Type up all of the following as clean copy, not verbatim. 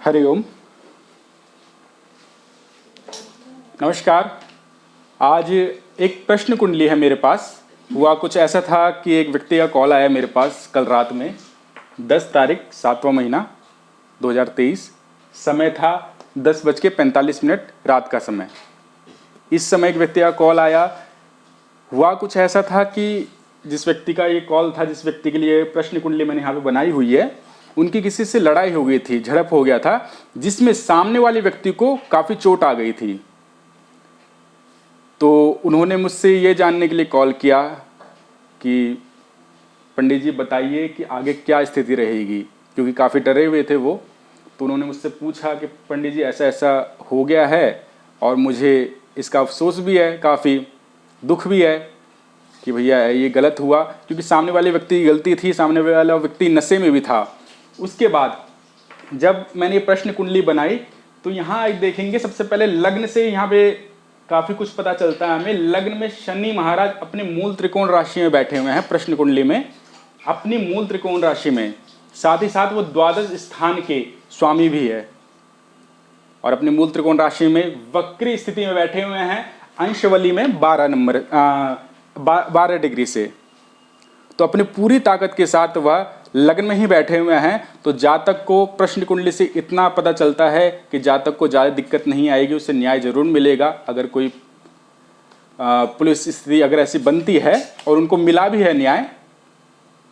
हरिओम। नमस्कार। आज एक प्रश्न कुंडली है मेरे पास। हुआ कुछ ऐसा था कि एक व्यक्ति का कॉल आया मेरे पास कल रात में, 10 तारीख 7वां महीना 2023। समय था 10:45 रात का समय। इस समय एक व्यक्ति का कॉल आया। हुआ कुछ ऐसा था कि जिस व्यक्ति का ये कॉल था, जिस व्यक्ति के लिए प्रश्न कुंडली मैंने यहाँ पे बनाई हुई है, उनकी किसी से लड़ाई हो गई थी, झड़प हो गया था, जिसमें सामने वाले व्यक्ति को काफ़ी चोट आ गई थी। तो उन्होंने मुझसे ये जानने के लिए कॉल किया कि पंडित जी बताइए कि आगे क्या स्थिति रहेगी, क्योंकि काफ़ी डरे हुए थे वो। तो उन्होंने मुझसे पूछा कि पंडित जी ऐसा ऐसा हो गया है और मुझे इसका अफसोस भी है, काफ़ी दुख भी है कि भैया ये गलत हुआ, क्योंकि सामने वाले व्यक्ति की गलती थी, सामने वाला व्यक्ति नशे में भी था। उसके बाद जब मैंने ये प्रश्न कुंडली बनाई तो यहाँ देखेंगे सबसे पहले लग्न से यहाँ पे काफ़ी कुछ पता चलता है हमें। लग्न में शनि महाराज अपने मूल त्रिकोण राशि में बैठे हुए हैं, प्रश्न कुंडली में अपनी मूल त्रिकोण राशि में। साथ ही साथ वो द्वादश स्थान के स्वामी भी है और अपने मूल त्रिकोण राशि में वक्री स्थिति में बैठे हुए हैं, अंशवली में 12 डिग्री से। तो अपनी पूरी ताकत के साथ वह लग्न में ही बैठे हुए हैं। तो जातक को प्रश्न कुंडली से इतना पता चलता है कि जातक को ज़्यादा दिक्कत नहीं आएगी, उसे न्याय जरूर मिलेगा। अगर कोई पुलिस स्थिति अगर ऐसी बनती है और उनको मिला भी है न्याय,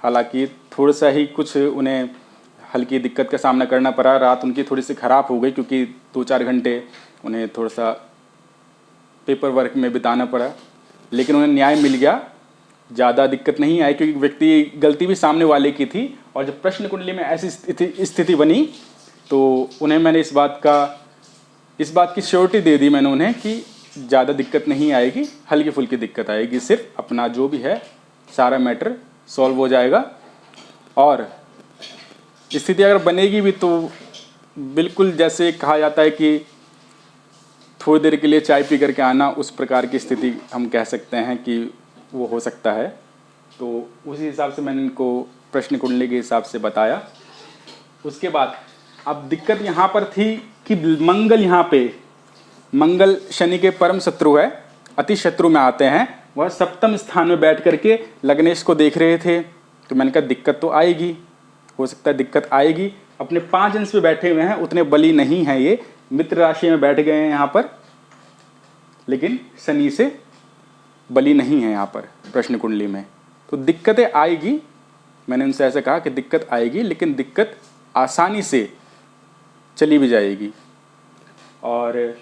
हालांकि थोड़ा सा ही कुछ उन्हें हल्की दिक्कत का सामना करना पड़ा। रात उनकी थोड़ी सी ख़राब हो गई क्योंकि 2-4 घंटे उन्हें थोड़ा सा पेपर वर्क में बिताना पड़ा, लेकिन उन्हें न्याय मिल गया, ज़्यादा दिक्कत नहीं आई, क्योंकि व्यक्ति गलती भी सामने वाले की थी। और जब प्रश्न कुंडली में ऐसी स्थिति बनी तो उन्हें मैंने इस बात की श्योरिटी दे दी मैंने उन्हें कि ज़्यादा दिक्कत नहीं आएगी, हल्की फुल्की दिक्कत आएगी, सिर्फ अपना जो भी है सारा मैटर सॉल्व हो जाएगा। और स्थिति अगर बनेगी भी तो बिल्कुल जैसे कहा जाता है कि थोड़ी देर के लिए चाय पी करके आना, उस प्रकार की स्थिति हम कह सकते हैं कि वो हो सकता है। तो उसी हिसाब से मैंने इनको प्रश्न कुंडली के हिसाब से बताया। उसके बाद अब दिक्कत यहाँ पर थी कि मंगल, यहाँ पे मंगल शनि के परम शत्रु है, अति शत्रु में आते हैं। वह 7वें स्थान में बैठ करके लग्नेश को देख रहे थे। तो मैंने कहा दिक्कत तो आएगी, हो सकता है दिक्कत आएगी। अपने 5 अंश पे बैठे हुए हैं, उतने बली नहीं है ये, मित्र राशि में बैठ गए हैं यहाँ पर, लेकिन शनि से बली नहीं है यहाँ पर प्रश्न कुंडली में। तो दिक्कतें आएगी, मैंने उनसे ऐसे कहा कि दिक्कत आएगी, लेकिन दिक्कत आसानी से चली भी जाएगी। और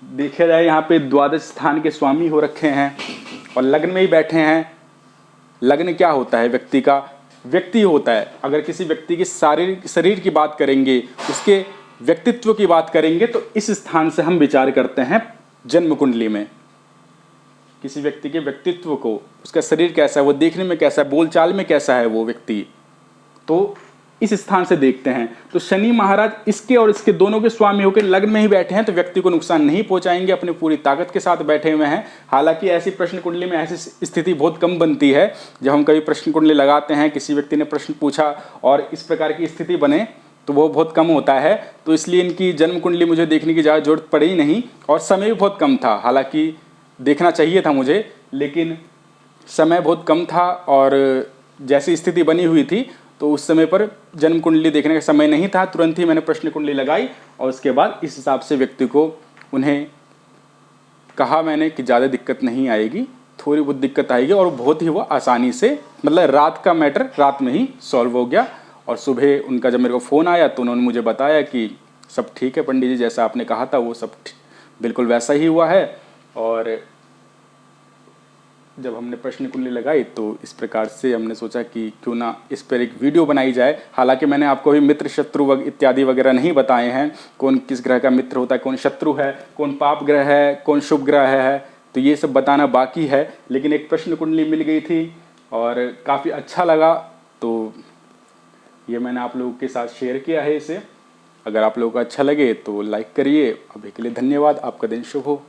देखा जाए यहाँ पे द्वादश स्थान के स्वामी हो रखे हैं और लग्न में ही बैठे हैं। लग्न क्या होता है? व्यक्ति का व्यक्ति होता है। अगर किसी व्यक्ति की शरीर की बात करेंगे, उसके व्यक्तित्व की बात करेंगे, तो इस स्थान से हम विचार करते हैं जन्म कुंडली में। किसी व्यक्ति के व्यक्तित्व को, उसका शरीर कैसा है, वो देखने में कैसा है, बोलचाल में कैसा है वो व्यक्ति, तो इस स्थान से देखते हैं। तो शनि महाराज इसके और इसके दोनों के स्वामी होकर लग्न में ही बैठे हैं, तो व्यक्ति को नुकसान नहीं पहुंचाएंगे, अपनी पूरी ताकत के साथ बैठे हुए हैं। हालांकि ऐसी प्रश्न कुंडली में ऐसी स्थिति बहुत कम बनती है। जब हम कभी प्रश्न कुंडली लगाते हैं, किसी व्यक्ति ने प्रश्न पूछा और इस प्रकार की स्थिति बने, तो वो बहुत कम होता है। तो इसलिए इनकी जन्म कुंडली मुझे देखने की ज़्यादा जरूरत पड़ी नहीं और समय भी बहुत कम था। हालांकि देखना चाहिए था मुझे, लेकिन समय बहुत कम था और जैसी स्थिति बनी हुई थी तो उस समय पर जन्म कुंडली देखने का समय नहीं था। तुरंत ही मैंने प्रश्न कुंडली लगाई और उसके बाद इस हिसाब से व्यक्ति को उन्हें कहा मैंने कि ज़्यादा दिक्कत नहीं आएगी, थोड़ी बहुत दिक्कत आएगी और बहुत ही वो आसानी से, मतलब रात का मैटर रात में ही सॉल्व हो गया। और सुबह उनका जब मेरे को फ़ोन आया तो उन्होंने मुझे बताया कि सब ठीक है पंडित जी, जैसा आपने कहा था वो सब बिल्कुल वैसा ही हुआ है। और जब हमने प्रश्न कुंडली लगाई तो इस प्रकार से हमने सोचा कि क्यों ना इस पर एक वीडियो बनाई जाए। हालांकि मैंने आपको भी मित्र शत्रु इत्यादि वगैरह नहीं बताए हैं, कौन किस ग्रह का मित्र होता है, कौन शत्रु है, कौन पाप ग्रह है, कौन शुभ ग्रह है, तो ये सब बताना बाकी है। लेकिन एक प्रश्न कुंडली मिल गई थी और काफ़ी अच्छा लगा, तो ये मैंने आप लोगों के साथ शेयर किया है इसे। अगर आप लोगों को अच्छा लगे तो लाइक करिए। अभी के लिए धन्यवाद, आपका दिन शुभ हो।